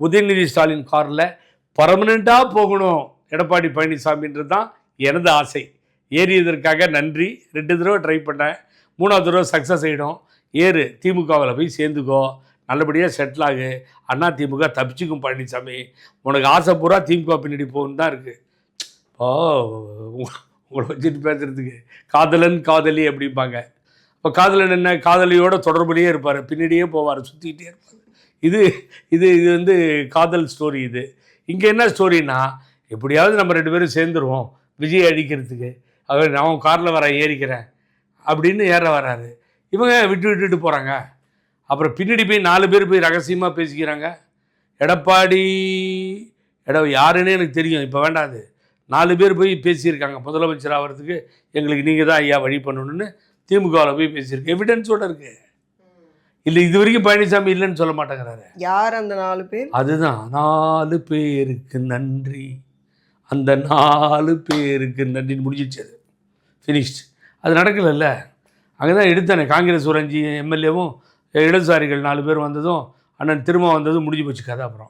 உதயநிதி ஸ்டாலின் காரில் பர்மனெண்ட்டாக போகணும் எடப்பாடி பழனிசாமின்றது தான் எனது ஆசை. ஏறியதற்காக நன்றி. 2 தடவை ட்ரை பண்ணேன், 3ஆவது தடவை சக்ஸஸ் ஆகிடும். ஏறு, திமுகவில் போய் சேர்ந்துக்கோ, நல்லபடியாக செட்டில் ஆகு, அண்ணா திமுக தப்பிச்சுக்கும் பழனிசாமி, உனக்கு ஆசை பூரா திமுக பின்னாடி போகணும் தான் இருக்குது. ஓ, உங்களை வச்சுட்டு பேசுகிறதுக்கு காதலன் காதலி அப்படிம்பாங்க. இப்போ காதலன் என்ன, காதலியோட தொடர்புலேயே இருப்பார், பின்னாடியே போவார், சுற்றிக்கிட்டே இருப்பார். இது இது இது வந்து காதல் ஸ்டோரி. இது இங்கே என்ன ஸ்டோரின்னா, எப்படியாவது நம்ம 2 பேரும் சேர்ந்துருவோம் விஜய் அடிக்கிறதுக்கு, அவர் நான் காரில் வர ஏறிக்கிறேன் அப்படின்னு ஏற வராரு. இவங்க விட்டுட்டு போகிறாங்க. அப்புறம் பின்னாடி போய் 4 பேர் போய் ரகசியமாக பேசிக்கிறாங்க. எடப்பாடி யாருன்னு எனக்கு தெரியும், இப்போ வேண்டாது. 4 பேர் போய் பேசியிருக்காங்க, முதலமைச்சர் ஆகிறதுக்கு எங்களுக்கு நீங்கள் தான் ஐயா வழி பண்ணணும்னு திமுகவில் போய் பேசியிருக்கு. எவிடன்ஸோடு இருக்குது. இல்லை, இது வரைக்கும் பழனிசாமி இல்லைன்னு சொல்ல மாட்டேங்கிறாரு. யார் அந்த 4 பேர்? அதுதான் 4 பேருக்கு நன்றி, அந்த 4 பேருக்கு நன்றின்னு முடிஞ்சிச்சு. அது ஃபினிஷ்டு. அது நடக்கலைல்ல. அங்கே தான் எடுத்தானே காங்கிரஸ் ஒரு 5 எம்எல்ஏவும் இடதுசாரிகள் 4 பேர் வந்ததும் அண்ணன் திரும்ப வந்ததும் முடிஞ்சு போச்சு கதை. அப்புறம்